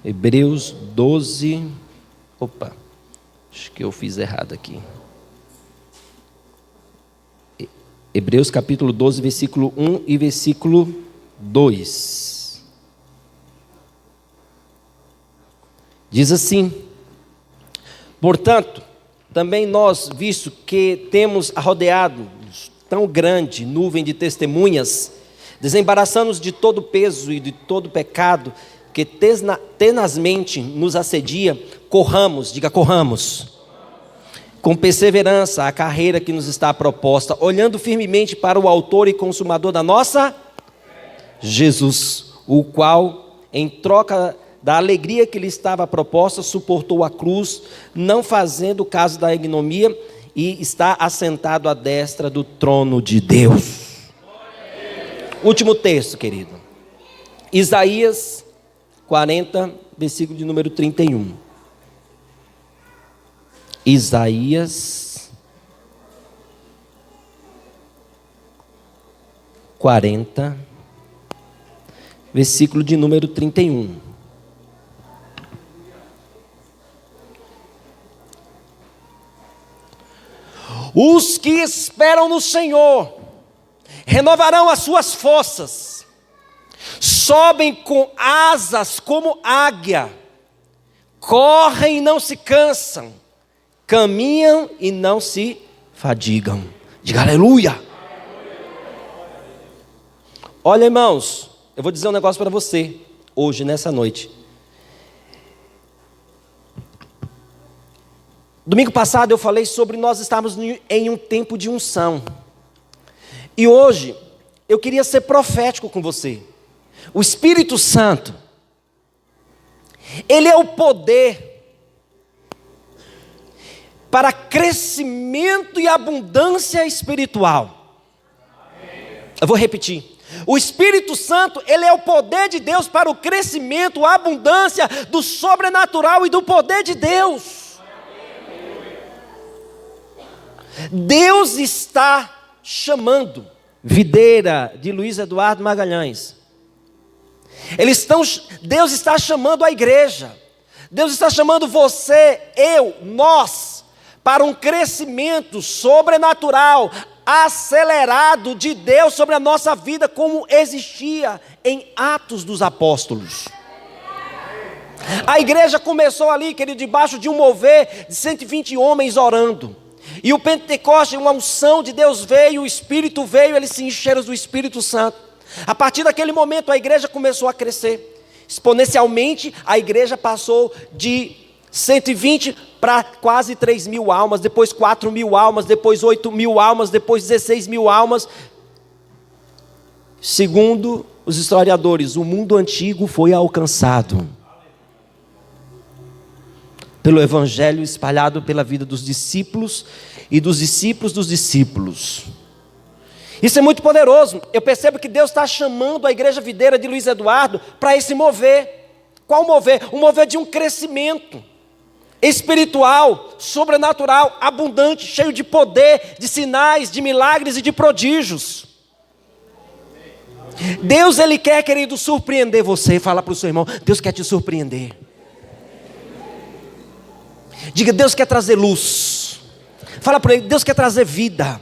Hebreus 12. Opa, acho que eu fiz errado aqui. Hebreus capítulo 12, versículo 1 e versículo 2. Diz assim: portanto, também nós, visto que temos rodeado tão grande nuvem de testemunhas, desembaraçando-nos de todo peso e de todo pecado que tenazmente nos assedia, corramos, diga corramos, com perseverança a carreira que nos está proposta, olhando firmemente para o autor e consumador da nossa Jesus, o qual, em troca da alegria que lhe estava proposta, suportou a cruz, não fazendo caso da ignomia, e está assentado à destra do trono de Deus. Último texto, querido. Isaías 40, versículo de número 31. Isaías 40, versículo de número 31. Os que esperam no Senhor renovarão as suas forças, sobem com asas como águia, correm e não se cansam, caminham e não se fadigam. Diga aleluia. Olha, irmãos, eu vou dizer um negócio para você hoje, nessa noite. Domingo passado eu falei sobre nós estarmos em um tempo de unção. E hoje eu queria ser profético com você. O Espírito Santo, ele é o poder para crescimento e abundância espiritual. Eu vou repetir. O Espírito Santo, ele é o poder de Deus para o crescimento, a abundância do sobrenatural e do poder de Deus. Deus está chamando, videira de Luiz Eduardo Magalhães. Deus está chamando a igreja. Deus está chamando você, eu, nós, para um crescimento sobrenatural, acelerado de Deus sobre a nossa vida, como existia em Atos dos Apóstolos. A igreja começou ali, querido, debaixo de um mover de 120 homens orando. E o Pentecoste, uma unção de Deus veio, o Espírito veio, eles se encheram do Espírito Santo. A partir daquele momento a igreja começou a crescer. Exponencialmente a igreja passou de 120 para quase 3.000 almas, depois 4.000 almas, depois 8.000 almas, depois 16.000 almas. Segundo os historiadores, o mundo antigo foi alcançado pelo evangelho espalhado pela vida dos discípulos e dos discípulos dos discípulos. Isso é muito poderoso. Eu percebo que Deus está chamando a igreja videira de Luiz Eduardo para esse mover. Qual mover? Um mover de um crescimento espiritual, sobrenatural, abundante, cheio de poder, de sinais, de milagres e de prodígios. Deus, ele quer, querido, surpreender você. Fala para o seu irmão, Deus quer te surpreender. Diga, Deus quer trazer luz. Fala para ele, Deus quer trazer vida.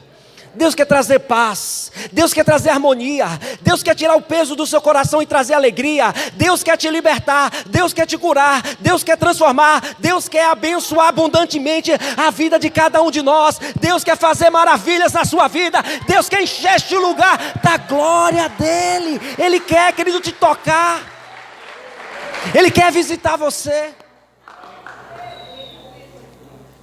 Deus quer trazer paz. Deus quer trazer harmonia. Deus quer tirar o peso do seu coração e trazer alegria. Deus quer te libertar. Deus quer te curar. Deus quer transformar. Deus quer abençoar abundantemente a vida de cada um de nós. Deus quer fazer maravilhas na sua vida. Deus quer encher este lugar da glória dele. Ele quer, querido, te tocar. Ele quer visitar você.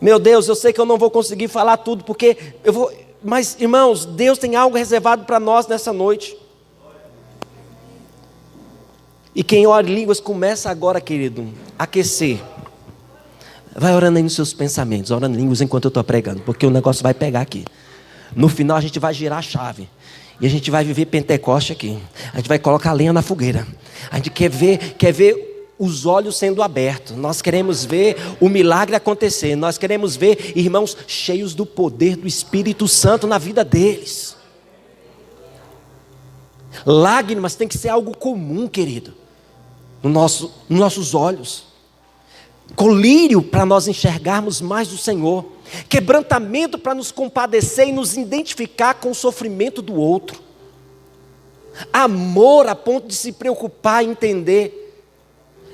Meu Deus, eu sei que eu não vou conseguir falar tudo, porque eu vou... Mas, irmãos, Deus tem algo reservado para nós nessa noite. E quem ora em línguas começa agora, querido, a aquecer. Vai orando aí nos seus pensamentos, orando em línguas enquanto eu estou pregando, porque o negócio vai pegar aqui. No final a gente vai girar a chave. E a gente vai viver Pentecoste aqui. A gente vai colocar lenha na fogueira. A gente quer ver os olhos sendo abertos. Nós queremos ver o milagre acontecer. Nós queremos ver irmãos cheios do poder do Espírito Santo na vida deles. Lágrimas tem que ser algo comum, querido. nos nossos olhos, colírio para nós enxergarmos mais o Senhor, quebrantamento para nos compadecer e nos identificar com o sofrimento do outro, amor a ponto de se preocupar e entender.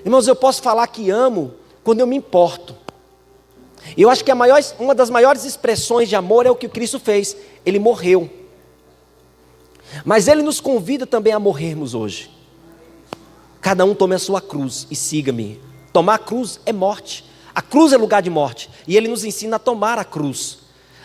Irmãos, eu posso falar que amo quando eu me importo. Eu acho que uma das maiores expressões de amor é o que Cristo fez. Ele morreu. Mas Ele nos convida também a morrermos hoje. Cada um tome a sua cruz e siga-me. Tomar a cruz é morte. A cruz é lugar de morte. E Ele nos ensina a tomar a cruz.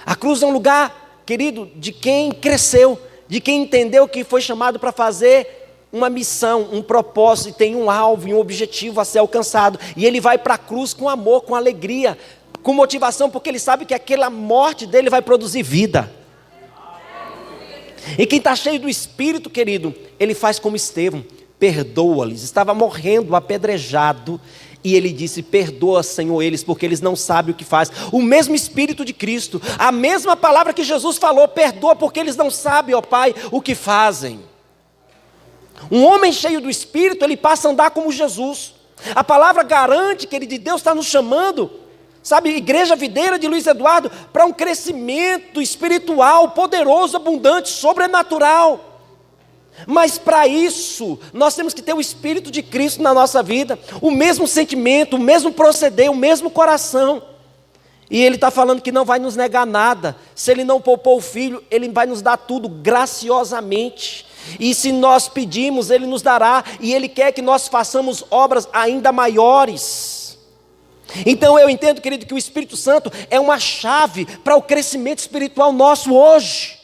A cruz é um lugar, querido, de quem cresceu, de quem entendeu que foi chamado para fazer uma missão, um propósito, e tem um alvo e um objetivo a ser alcançado. E ele vai para a cruz com amor, com alegria, com motivação, porque ele sabe que aquela morte dele vai produzir vida. E quem está cheio do Espírito, querido, ele faz como Estevão, perdoa-lhes. Estava morrendo, apedrejado, e ele disse: perdoa, Senhor, eles, porque eles não sabem o que fazem. O mesmo Espírito de Cristo, a mesma palavra que Jesus falou: perdoa, porque eles não sabem, ó Pai, o que fazem. Um homem cheio do Espírito, ele passa a andar como Jesus. A palavra garante que Deus está nos chamando, sabe, Igreja Videira de Luiz Eduardo, para um crescimento espiritual, poderoso, abundante, sobrenatural. Mas para isso, nós temos que ter o Espírito de Cristo na nossa vida, o mesmo sentimento, o mesmo proceder, o mesmo coração. E Ele está falando que não vai nos negar nada. Se Ele não poupou o Filho, Ele vai nos dar tudo graciosamente. E se nós pedimos, Ele nos dará. E Ele quer que nós façamos obras ainda maiores. Então eu entendo, querido, que o Espírito Santo é uma chave para o crescimento espiritual nosso hoje.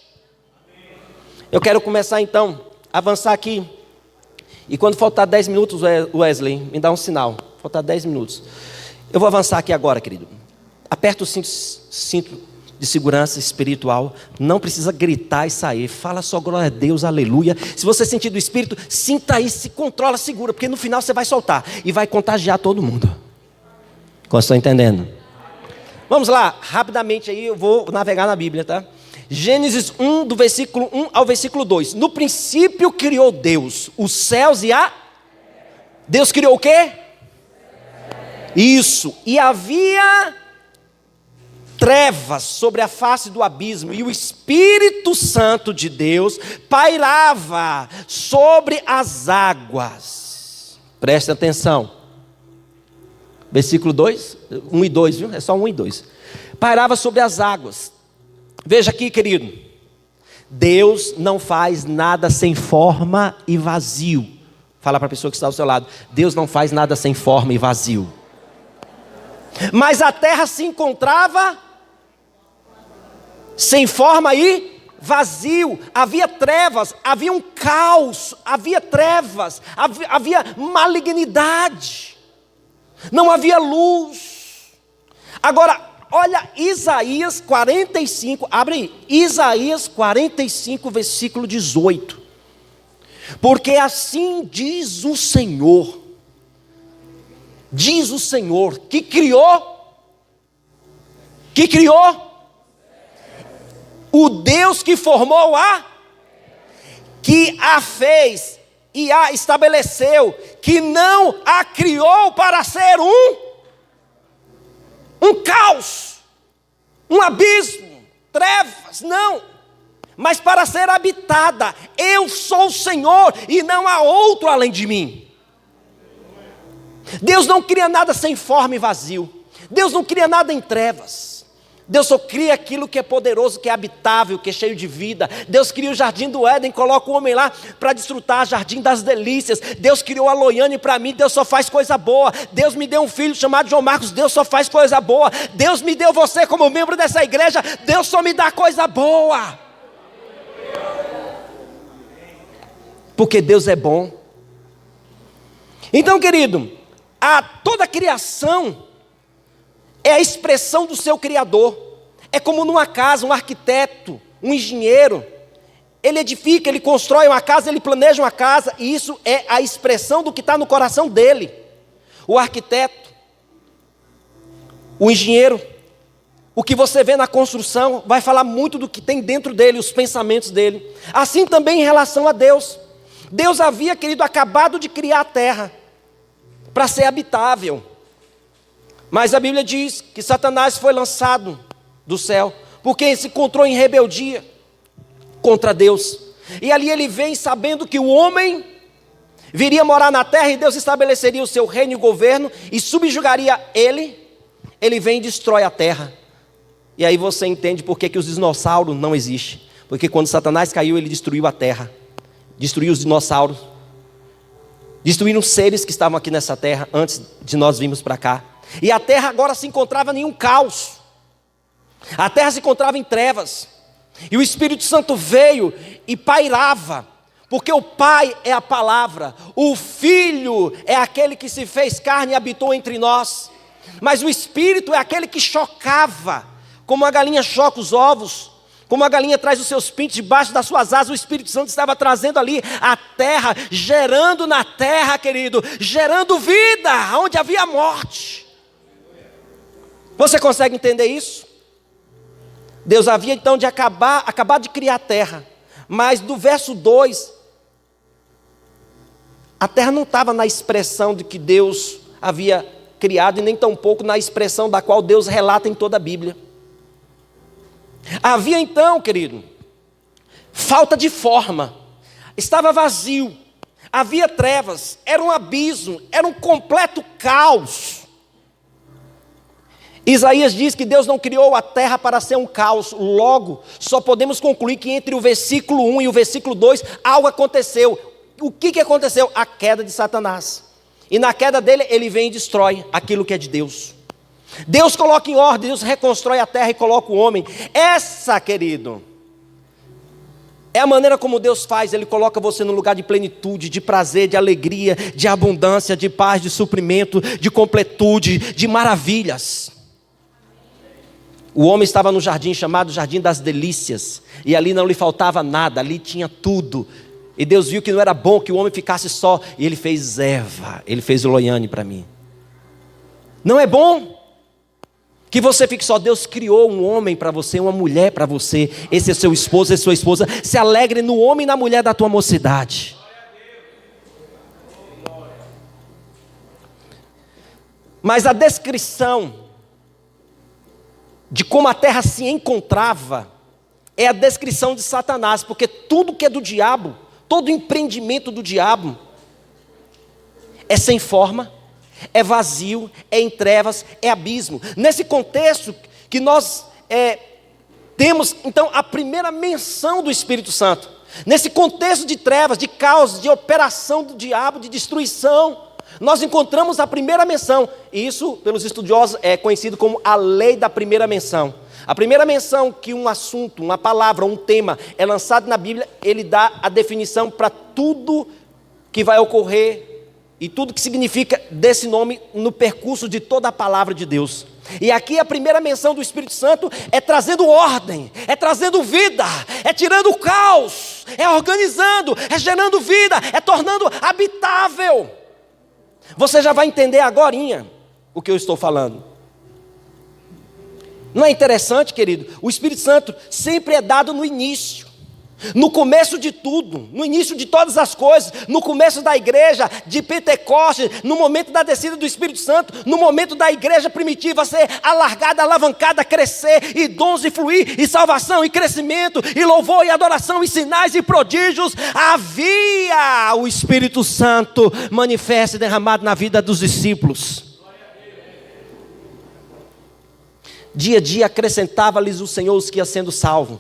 Eu quero começar então, avançar aqui. E quando faltar 10 minutos, Wesley, me dá um sinal. Faltar 10 minutos. Eu vou avançar aqui agora, querido. Aperta o cinto de segurança espiritual. Não precisa gritar e sair. Fala só glória a Deus, aleluia. Se você sentir do Espírito, sinta aí, se controla, segura. Porque no final você vai soltar. E vai contagiar todo mundo. Como estão entendendo? Vamos lá, rapidamente aí eu vou navegar na Bíblia, tá? Gênesis 1, do versículo 1 ao versículo 2. No princípio criou Deus os céus e a... Deus criou o quê? Isso. E havia trevas sobre a face do abismo, e o Espírito Santo de Deus pairava sobre as águas. Preste atenção. Versículo 2, 1 e 2, viu? É só 1 e 2. Pairava sobre as águas. Veja aqui, querido. Deus não faz nada sem forma e vazio. Fala para a pessoa que está ao seu lado. Deus não faz nada sem forma e vazio. Mas a terra se encontrava sem forma e vazio. Havia trevas, havia um caos, havia trevas, havia malignidade. Não havia luz. Agora, olha Isaías 45, abre aí, Isaías 45, versículo 18. Porque assim diz o Senhor, que criou, o Deus que formou que a fez e a estabeleceu, que não a criou para ser um caos, um abismo, trevas, não, mas para ser habitada. Eu sou o Senhor e não há outro além de mim. Deus não cria nada sem forma e vazio. Deus não cria nada em trevas. Deus só cria aquilo que é poderoso, que é habitável, que é cheio de vida. Deus cria o jardim do Éden, coloca o homem lá para desfrutar o jardim das delícias. Deus criou a Loiane para mim, Deus só faz coisa boa. Deus me deu um filho chamado João Marcos, Deus só faz coisa boa. Deus me deu você como membro dessa igreja, Deus só me dá coisa boa. Porque Deus é bom. Então, querido, toda a criação é a expressão do seu Criador. É como numa casa, um arquiteto, um engenheiro, ele edifica, ele constrói uma casa, ele planeja uma casa, e isso é a expressão do que está no coração dele. O arquiteto, o engenheiro, o que você vê na construção, vai falar muito do que tem dentro dele, os pensamentos dele. Assim também em relação a Deus. Deus havia, querido, acabado de criar a terra. para ser habitável. Mas a Bíblia diz que Satanás foi lançado do céu, porque se encontrou em rebeldia contra Deus. E ali ele vem sabendo que o homem viria morar na terra e Deus estabeleceria o seu reino e governo e subjugaria ele. Ele vem e destrói a terra. E aí você entende por que os dinossauros não existem. Porque quando Satanás caiu, ele destruiu a terra, destruiu os dinossauros, destruíram os seres que estavam aqui nessa terra antes de nós virmos para cá. E a terra agora se encontrava em um caos. A terra se encontrava em trevas. E o Espírito Santo veio e pairava. Porque o Pai é a palavra, o Filho é aquele que se fez carne e habitou entre nós. Mas o Espírito é aquele que chocava, como a galinha choca os ovos, como a galinha traz os seus pintos debaixo das suas asas. O Espírito Santo estava trazendo ali a terra, gerando na terra, querido, gerando vida, onde havia morte. Você consegue entender isso? Deus havia então de acabar de criar a terra, mas do verso 2, a terra não estava na expressão de que Deus havia criado, e nem tampouco na expressão da qual Deus relata em toda a Bíblia. Havia então, querido, falta de forma, estava vazio, havia trevas, era um abismo, era um completo caos. Isaías diz que Deus não criou a terra para ser um caos. Logo, só podemos concluir que entre o versículo 1 e o versículo 2, algo aconteceu. O que aconteceu? A queda de Satanás. E na queda dele, ele vem e destrói aquilo que é de Deus. Deus coloca em ordem, Deus reconstrói a terra e coloca o homem. Essa, querido, é a maneira como Deus faz. Ele coloca você no lugar de plenitude, de prazer, de alegria, de abundância, de paz, de suprimento, de completude, de maravilhas. O homem estava no jardim chamado Jardim das Delícias, e ali não lhe faltava nada, ali tinha tudo. E Deus viu que não era bom que o homem ficasse só, e ele fez Eva, ele fez Loiane para mim. Não é bom que você fique só. Deus criou um homem para você, uma mulher para você. Esse é seu esposo, essa é sua esposa. Se alegre no homem e na mulher da tua mocidade. Mas a descrição de como a terra se encontrava é a descrição de Satanás, porque tudo que é do diabo, todo empreendimento do diabo é sem forma, é vazio, é em trevas, é abismo. Nesse contexto que nós temos então a primeira menção do Espírito Santo, nesse contexto de trevas, de caos, de operação do diabo, de destruição, nós encontramos a primeira menção. E isso, pelos estudiosos, é conhecido como a lei da primeira menção. A primeira menção que um assunto, uma palavra, um tema é lançado na Bíblia, ele dá a definição para tudo que vai ocorrer e tudo que significa desse nome no percurso de toda a palavra de Deus. E aqui a primeira menção do Espírito Santo é trazendo ordem, é trazendo vida, é tirando o caos, é organizando, é gerando vida, é tornando habitável. Você já vai entender agorinha o que eu estou falando. Não é interessante, querido? O Espírito Santo sempre é dado no início, no começo de tudo, no início de todas as coisas, no começo da igreja de Pentecostes, no momento da descida do Espírito Santo, no momento da igreja primitiva ser alargada, alavancada, crescer, e dons e fluir, e salvação e crescimento, e louvor e adoração, e sinais e prodígios. Havia o Espírito Santo manifesto e derramado na vida dos discípulos. Dia a dia acrescentava-lhes o Senhor os que iam sendo salvos.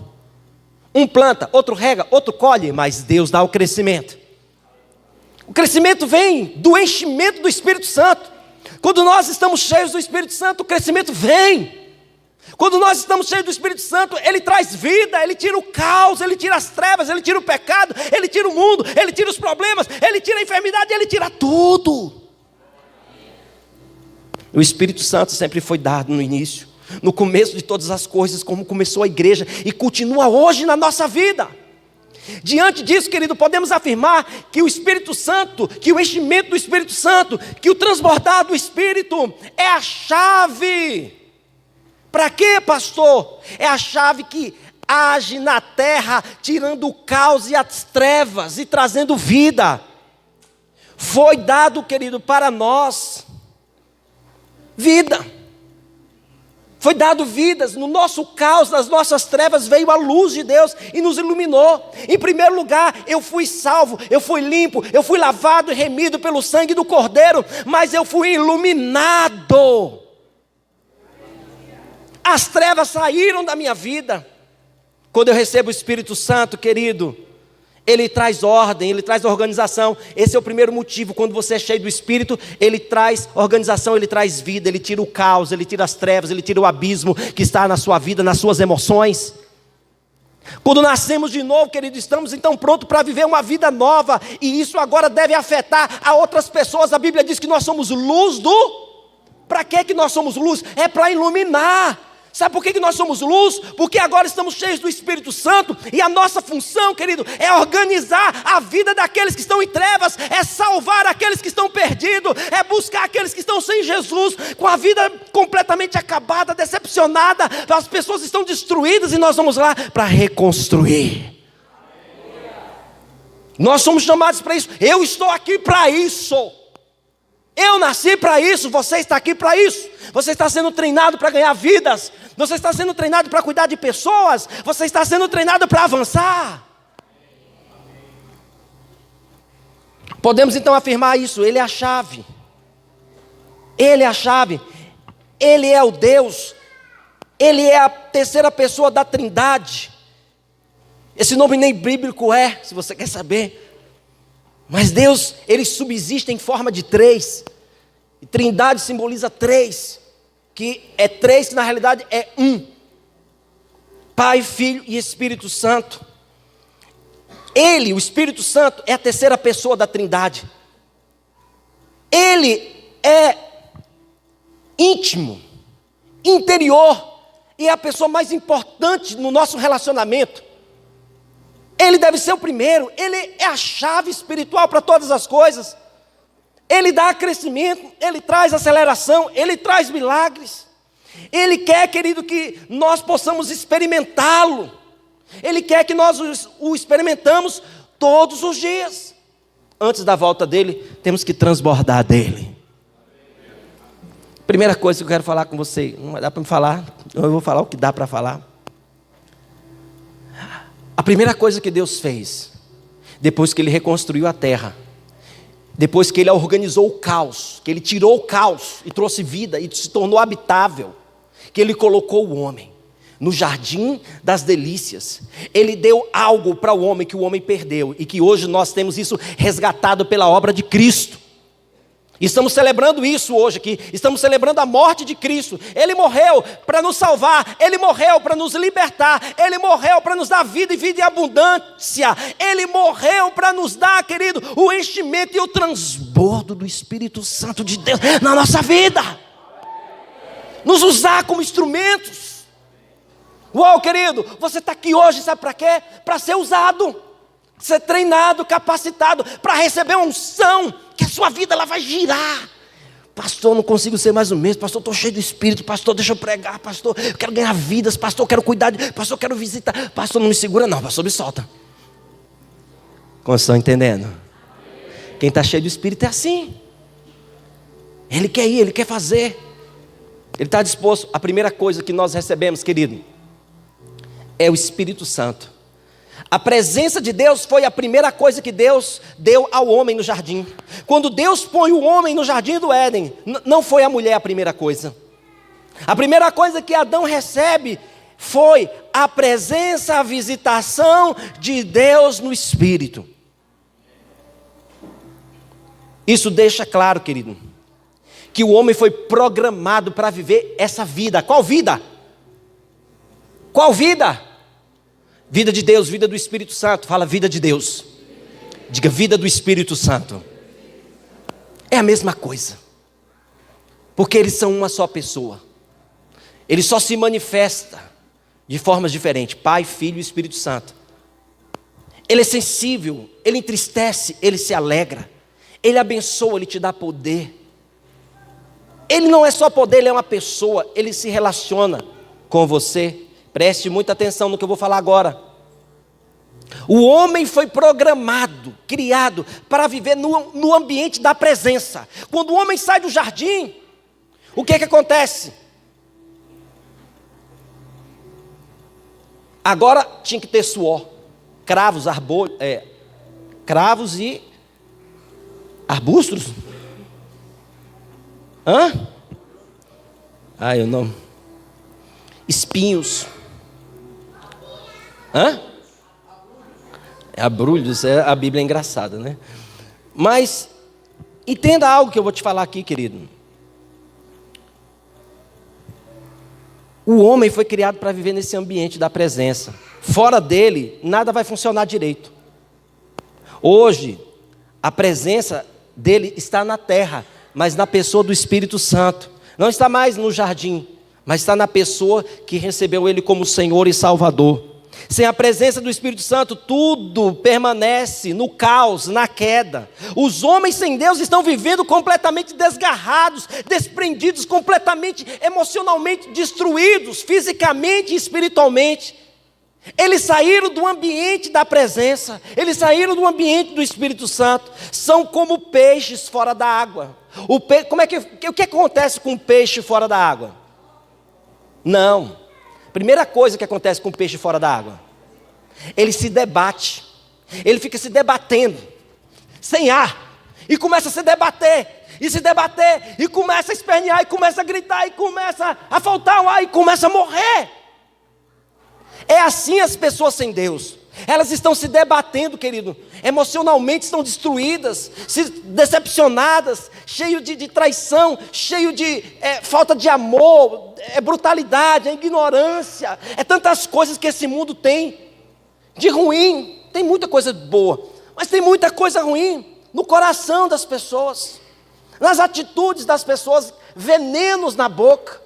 Um planta, outro rega, outro colhe, mas Deus dá o crescimento. O crescimento vem do enchimento do Espírito Santo. Quando nós estamos cheios do Espírito Santo, o crescimento vem. Quando nós estamos cheios do Espírito Santo, Ele traz vida, Ele tira o caos, Ele tira as trevas, Ele tira o pecado, Ele tira o mundo, Ele tira os problemas, Ele tira a enfermidade, Ele tira tudo. O Espírito Santo sempre foi dado no início, no começo de todas as coisas, como começou a igreja e continua hoje na nossa vida. Diante disso, querido, podemos afirmar que o Espírito Santo, que o enchimento do Espírito Santo, que o transbordar do Espírito é a chave. Para quê, pastor? É a chave que age na terra, tirando o caos e as trevas e trazendo vida. Foi dado, querido, para nós vida. Foi dado vidas. No nosso caos, nas nossas trevas, veio a luz de Deus e nos iluminou. Em primeiro lugar, eu fui salvo, eu fui limpo, eu fui lavado e remido pelo sangue do Cordeiro, mas eu fui iluminado. As trevas saíram da minha vida. Quando eu recebo o Espírito Santo, querido, Ele traz ordem, Ele traz organização. Esse é o primeiro motivo. Quando você é cheio do Espírito, Ele traz organização, Ele traz vida, Ele tira o caos, Ele tira as trevas, Ele tira o abismo que está na sua vida, nas suas emoções. Quando nascemos de novo, querido, estamos então prontos para viver uma vida nova. E isso agora deve afetar a outras pessoas. A Bíblia diz que nós somos luz do... Para que nós somos luz? É para iluminar. Sabe por que nós somos luz? Porque agora estamos cheios do Espírito Santo. E a nossa função, querido, é organizar a vida daqueles que estão em trevas. É salvar aqueles que estão perdidos. É buscar aqueles que estão sem Jesus, com a vida completamente acabada, decepcionada. As pessoas estão destruídas e nós vamos lá para reconstruir. Nós somos chamados para isso. Eu estou aqui para isso. Eu nasci para isso, você está aqui para isso. Você está sendo treinado para ganhar vidas. Você está sendo treinado para cuidar de pessoas. Você está sendo treinado para avançar. Podemos então afirmar isso. Ele é a chave. Ele é a chave. Ele é o Deus. Ele é a terceira pessoa da Trindade. Esse nome nem bíblico é, se você quer saber. Mas Deus, Ele subsiste em forma de três. E Trindade simboliza três. Que é três, que na realidade é um. Pai, Filho e Espírito Santo. Ele, o Espírito Santo, é a terceira pessoa da Trindade. Ele é íntimo, interior. E é a pessoa mais importante no nosso relacionamento. Ele deve ser o primeiro. Ele é a chave espiritual para todas as coisas. Ele dá crescimento, Ele traz aceleração, Ele traz milagres. Ele quer, querido, que nós possamos experimentá-lo. Ele quer que nós o experimentamos todos os dias. Antes da volta dele, temos que transbordar dele. Primeira coisa que eu quero falar com você, não vai dar para me falar, eu vou falar o que dá para falar. A primeira coisa que Deus fez, depois que Ele reconstruiu a terra, depois que Ele organizou o caos, que Ele tirou o caos e trouxe vida e se tornou habitável, que Ele colocou o homem no jardim das delícias. Ele deu algo para o homem que o homem perdeu e que hoje nós temos isso resgatado pela obra de Cristo. Estamos celebrando isso hoje aqui, estamos celebrando a morte de Cristo. Ele morreu para nos salvar, Ele morreu para nos libertar, Ele morreu para nos dar vida e vida em abundância. Ele morreu para nos dar, querido, o enchimento e o transbordo do Espírito Santo de Deus na nossa vida. Nos usar como instrumentos. Uau, querido, você está aqui hoje, sabe para quê? Para ser usado, ser treinado, capacitado, para receber uma unção, que a sua vida ela vai girar. Pastor, não consigo ser mais o mesmo. Pastor, estou cheio do Espírito. Pastor, deixa eu pregar. Pastor, eu quero ganhar vidas. Pastor, eu quero cuidar pastor, eu quero visitar. Pastor, não me segura não. Pastor, me solta. Como estão entendendo? Quem está cheio do Espírito é assim. Ele quer ir, ele quer fazer. Ele está disposto. A primeira coisa que nós recebemos, querido, é o Espírito Santo. A presença de Deus foi a primeira coisa que Deus deu ao homem no jardim. Quando Deus põe o homem no jardim do Éden, não foi a mulher a primeira coisa. A primeira coisa que Adão recebe foi a presença, a visitação de Deus no Espírito. Isso deixa claro, querido, que o homem foi programado para viver essa vida. Qual vida? Qual vida? Vida de Deus, vida do Espírito Santo. Fala, vida de Deus. Diga, vida do Espírito Santo. É a mesma coisa. Porque eles são uma só pessoa. Ele só se manifesta de formas diferentes. Pai, Filho e Espírito Santo. Ele é sensível, ele entristece, ele se alegra. Ele abençoa, ele te dá poder. Ele não é só poder, ele é uma pessoa. Ele se relaciona com você. Preste muita atenção no que eu vou falar agora. O homem foi programado, criado para viver no ambiente da presença. Quando o homem sai do jardim, o que acontece? Agora tinha que ter suor, cravos e arbustos. Eu não. Espinhos. Abrolhos, a Bíblia é engraçada, né? Mas entenda algo que eu vou te falar aqui, querido. O homem foi criado para viver nesse ambiente da presença. Fora dele, nada vai funcionar direito. Hoje, a presença dele está na terra, mas na pessoa do Espírito Santo. Não está mais no jardim, mas está na pessoa que recebeu ele como Senhor e Salvador. Sem a presença do Espírito Santo, tudo permanece no caos, na queda. Os homens sem Deus estão vivendo completamente desgarrados, desprendidos, completamente emocionalmente destruídos, fisicamente e espiritualmente. Eles saíram do ambiente da presença, eles saíram do ambiente do Espírito Santo. São como peixes fora da água. O que acontece com o peixe fora da água? Não. Primeira coisa que acontece com o peixe fora da água, ele se debate, ele fica se debatendo, sem ar, e começa a se debater, e começa a espernear, e começa a gritar, e começa a faltar o ar, e começa a morrer. É assim as pessoas sem Deus, elas estão se debatendo, querido, emocionalmente estão destruídas, decepcionadas, cheio de traição, cheio de falta de amor, brutalidade, ignorância, tantas coisas que esse mundo tem de ruim. Tem muita coisa boa, mas tem muita coisa ruim no coração das pessoas, nas atitudes das pessoas, venenos na boca,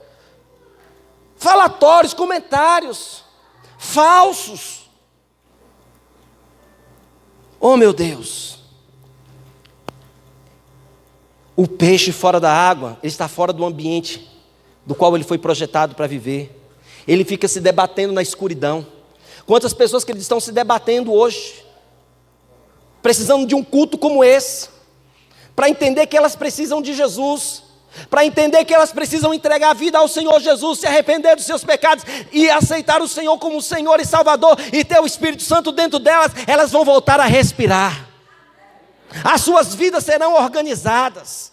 falatórios, comentários falsos. Oh, meu Deus! O peixe fora da água, ele está fora do ambiente do qual ele foi projetado para viver. Ele fica se debatendo na escuridão. Quantas pessoas que estão se debatendo hoje, precisando de um culto como esse, para entender que elas precisam de Jesus, para entender que elas precisam entregar a vida ao Senhor Jesus, se arrepender dos seus pecados e aceitar o Senhor como Senhor e Salvador, e ter o Espírito Santo dentro delas, elas vão voltar a respirar. As suas vidas serão organizadas.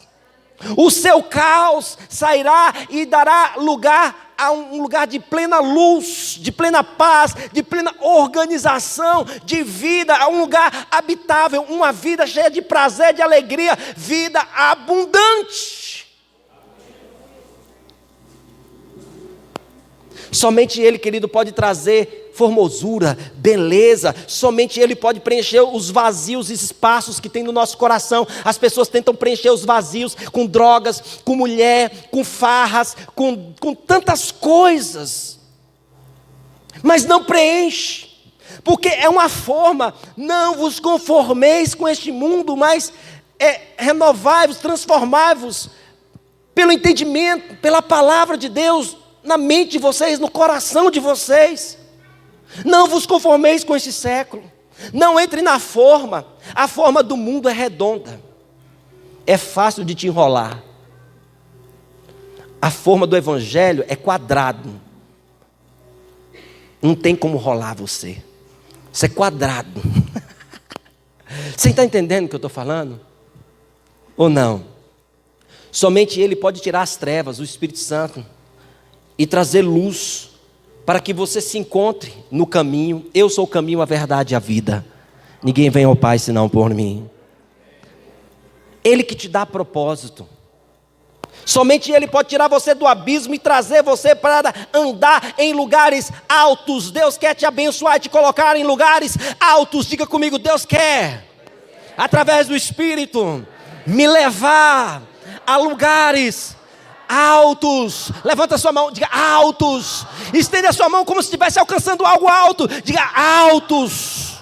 O seu caos sairá e dará lugar a um lugar de plena luz, de plena paz, de plena organização, de vida, a um lugar habitável, uma vida cheia de prazer, de alegria, vida abundante. Somente Ele, querido, pode trazer formosura, beleza. Somente Ele pode preencher os vazios e espaços que tem no nosso coração. As pessoas tentam preencher os vazios com drogas, com mulher, com farras, com tantas coisas, mas não preenche, porque é uma forma. Não vos conformeis com este mundo, mas renovai-vos, transformai-vos pelo entendimento, pela palavra de Deus na mente de vocês, no coração de vocês. Não vos conformeis com esse século. Não entre na forma. A forma do mundo é redonda, é fácil de te enrolar. A forma do evangelho é quadrado, não tem como rolar você. Isso é quadrado. Você está entendendo o que eu estou falando? Ou não? Somente Ele pode tirar as trevas, o Espírito Santo, e trazer luz, para que você se encontre no caminho. Eu sou o caminho, a verdade e a vida. Ninguém vem ao Pai senão por mim. Ele que te dá propósito. Somente Ele pode tirar você do abismo e trazer você para andar em lugares altos. Deus quer te abençoar e te colocar em lugares altos. Diga comigo, Deus quer, através do Espírito, me levar a lugares altos. Levanta a sua mão, diga altos. Estende a sua mão como se estivesse alcançando algo alto. Diga altos.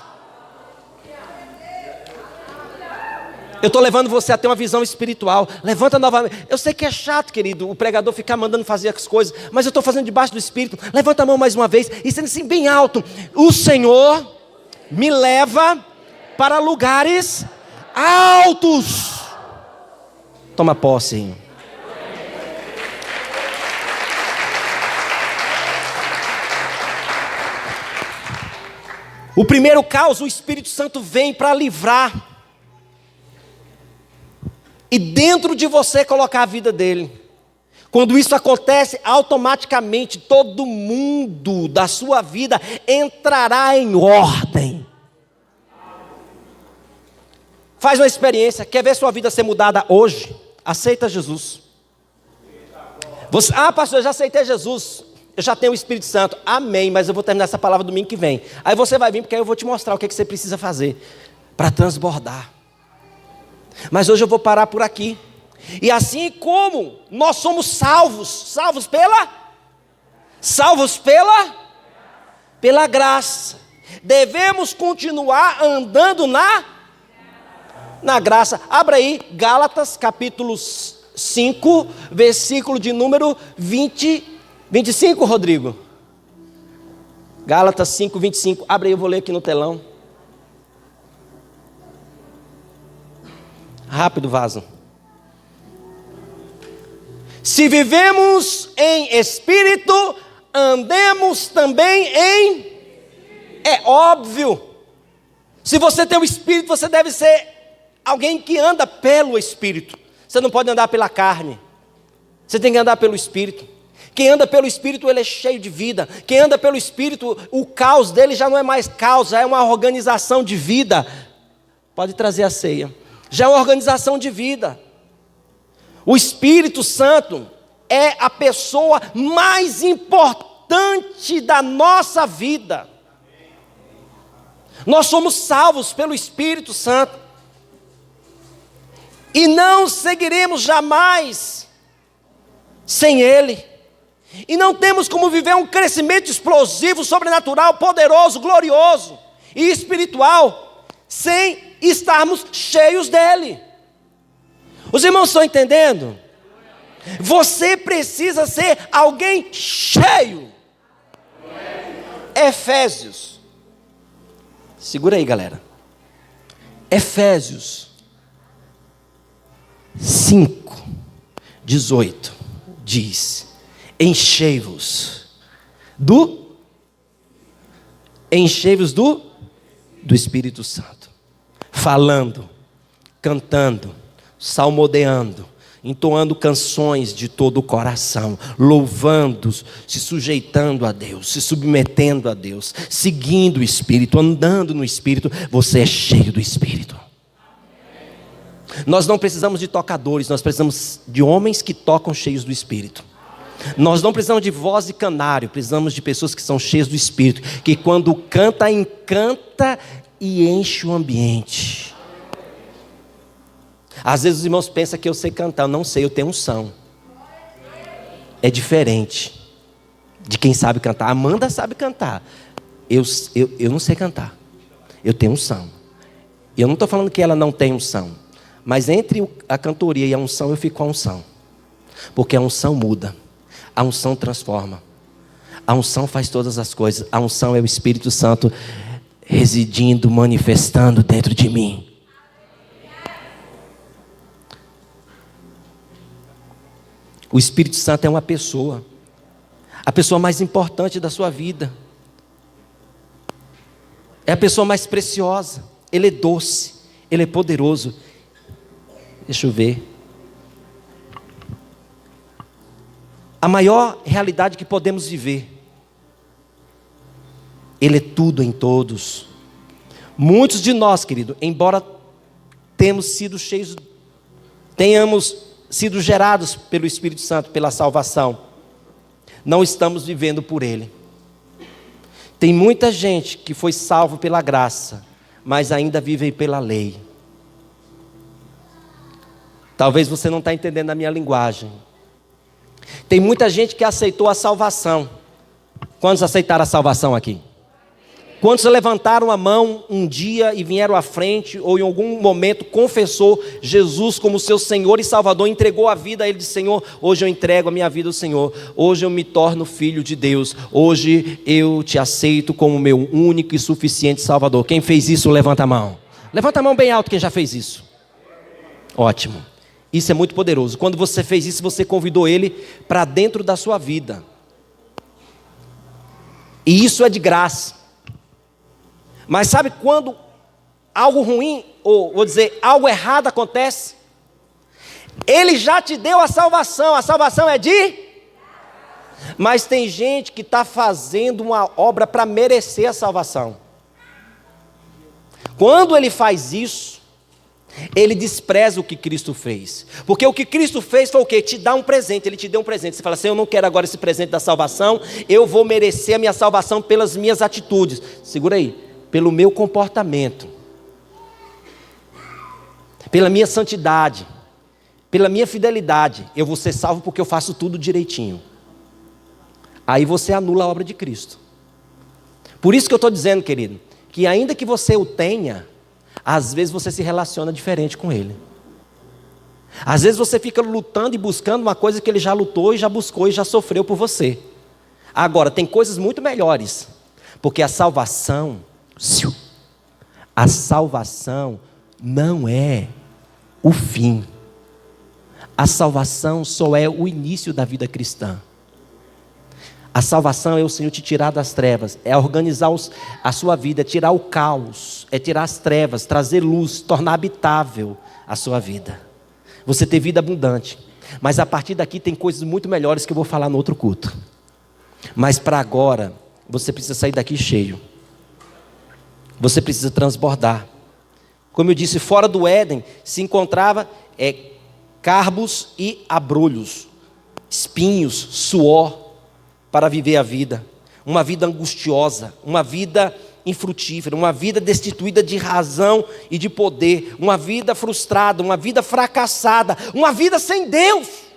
Eu estou levando você a ter uma visão espiritual. Levanta novamente. Eu sei que é chato, querido, o pregador ficar mandando fazer as coisas, mas eu estou fazendo debaixo do Espírito. Levanta a mão mais uma vez e estende assim bem alto. O Senhor me leva para lugares altos. Toma posse. O primeiro caos, o Espírito Santo vem para livrar. E dentro de você colocar a vida dele. Quando isso acontece, automaticamente todo mundo da sua vida entrará em ordem. Faz uma experiência, quer ver sua vida ser mudada hoje? Aceita Jesus. Você, pastor, eu já aceitei Jesus. Eu já tenho o Espírito Santo. Amém, mas eu vou terminar essa palavra domingo que vem. Aí você vai vir, porque aí eu vou te mostrar o que você precisa fazer para transbordar. Mas hoje eu vou parar por aqui. E assim como nós somos salvos pela graça, devemos continuar andando na graça. Abra aí, Gálatas capítulo 5, versículo de número 25, Rodrigo. Gálatas 5, 25. Abre aí, eu vou ler aqui no telão. Rápido, vaso. Se vivemos em espírito, andemos também em... É óbvio. Se você tem o espírito, você deve ser alguém que anda pelo espírito. Você não pode andar pela carne. Você tem que andar pelo espírito. Quem anda pelo espírito, ele é cheio de vida. Quem anda pelo espírito, o caos dele já não é mais caos, já é uma organização de vida. Pode trazer a ceia. Já é uma organização de vida. O Espírito Santo é a pessoa mais importante da nossa vida. Nós somos salvos pelo Espírito Santo. E não seguiremos jamais sem Ele. E não temos como viver um crescimento explosivo, sobrenatural, poderoso, glorioso e espiritual sem estarmos cheios dele. Os irmãos estão entendendo? Você precisa ser alguém cheio. Efésios. Segura aí, galera. Efésios 5, 18 diz: enchei-vos do Espírito Santo, falando, cantando, salmodiando, entoando canções de todo o coração, louvando, se sujeitando a Deus, se submetendo a Deus, seguindo o Espírito, andando no Espírito. Você é cheio do Espírito. Nós não precisamos de tocadores, nós precisamos de homens que tocam cheios do Espírito. Nós não precisamos de voz de canário, precisamos de pessoas que são cheias do Espírito, que quando canta, encanta e enche o ambiente. Às vezes os irmãos pensam que eu sei cantar. Eu não sei, eu tenho unção. É diferente de quem sabe cantar. A Amanda sabe cantar. Eu não sei cantar. Eu tenho unção. E eu não estou falando que ela não tem unção. Mas entre a cantoria e a unção, eu fico com a unção. Porque a unção muda. A unção transforma. A unção faz todas as coisas. A unção é o Espírito Santo residindo, manifestando dentro de mim. O Espírito Santo é uma pessoa. A pessoa mais importante da sua vida. É a pessoa mais preciosa. Ele é doce. Ele é poderoso. Deixa eu ver. A maior realidade que podemos viver. Ele é tudo em todos. Muitos de nós, querido, embora tenhamos sido gerados pelo Espírito Santo, pela salvação, não estamos vivendo por Ele. Tem muita gente que foi salvo pela graça, mas ainda vive pela lei. Talvez você não está entendendo a minha linguagem. Tem muita gente que aceitou a salvação. Quantos aceitaram a salvação aqui? Quantos levantaram a mão um dia e vieram à frente, ou em algum momento confessou Jesus como seu Senhor e Salvador, entregou a vida a Ele, disse: Senhor, hoje eu entrego a minha vida ao Senhor, hoje eu me torno filho de Deus, hoje eu te aceito como meu único e suficiente Salvador. Quem fez isso, levanta a mão. Levanta a mão bem alto quem já fez isso. Ótimo. Isso é muito poderoso. Quando você fez isso, você convidou Ele para dentro da sua vida. E isso é de graça. Mas sabe quando algo ruim, ou vou dizer, algo errado acontece? Ele já te deu a salvação é de? Mas tem gente que está fazendo uma obra para merecer a salvação. Quando ele faz isso, ele despreza o que Cristo fez. Porque o que Cristo fez foi o quê? Te dar um presente. Ele te deu um presente. Você fala assim: eu não quero agora esse presente da salvação, eu vou merecer a minha salvação pelas minhas atitudes. Segura aí. Pelo meu comportamento, pela minha santidade, pela minha fidelidade, eu vou ser salvo porque eu faço tudo direitinho. Aí você anula a obra de Cristo. Por isso que eu estou dizendo, querido, que ainda que você o tenha, às vezes você se relaciona diferente com Ele. Às vezes você fica lutando e buscando uma coisa que Ele já lutou e já buscou e já sofreu por você. Agora, tem coisas muito melhores, porque a salvação não é o fim. A salvação só é o início da vida cristã. A salvação é o Senhor te tirar das trevas, é organizar a sua vida, é tirar o caos, é tirar as trevas, trazer luz, tornar habitável a sua vida. Você ter vida abundante. Mas a partir daqui tem coisas muito melhores que eu vou falar no outro culto. Mas para agora, você precisa sair daqui cheio. Você precisa transbordar. Como eu disse, fora do Éden se encontrava carbos e abrolhos, espinhos, suor, para viver a vida. Uma vida angustiosa, uma vida infrutífera, uma vida destituída de razão e de poder, uma vida frustrada, uma vida fracassada, uma vida sem Deus.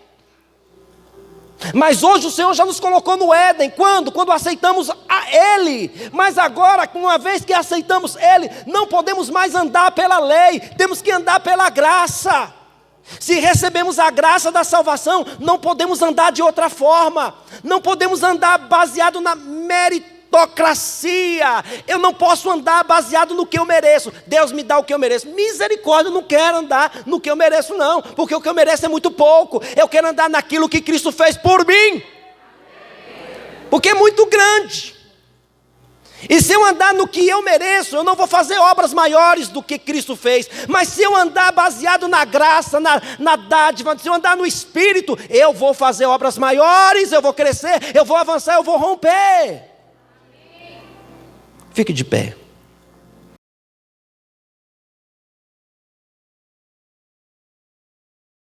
Mas hoje o Senhor já nos colocou no Éden. Quando? Quando aceitamos a Ele. Mas agora, uma vez que aceitamos Ele, não podemos mais andar pela lei, temos que andar pela graça. Se recebemos a graça da salvação, não podemos andar de outra forma. Não podemos andar baseado na meritocracia. Eu não posso andar baseado no que eu mereço. Deus me dá o que eu mereço. Misericórdia, eu não quero andar no que eu mereço não. Porque o que eu mereço é muito pouco. Eu quero andar naquilo que Cristo fez por mim. Porque é muito grande. E se eu andar no que eu mereço, eu não vou fazer obras maiores do que Cristo fez. Mas se eu andar baseado na graça, na dádiva, se eu andar no Espírito, eu vou fazer obras maiores, eu vou crescer, eu vou avançar, eu vou romper. Fique de pé.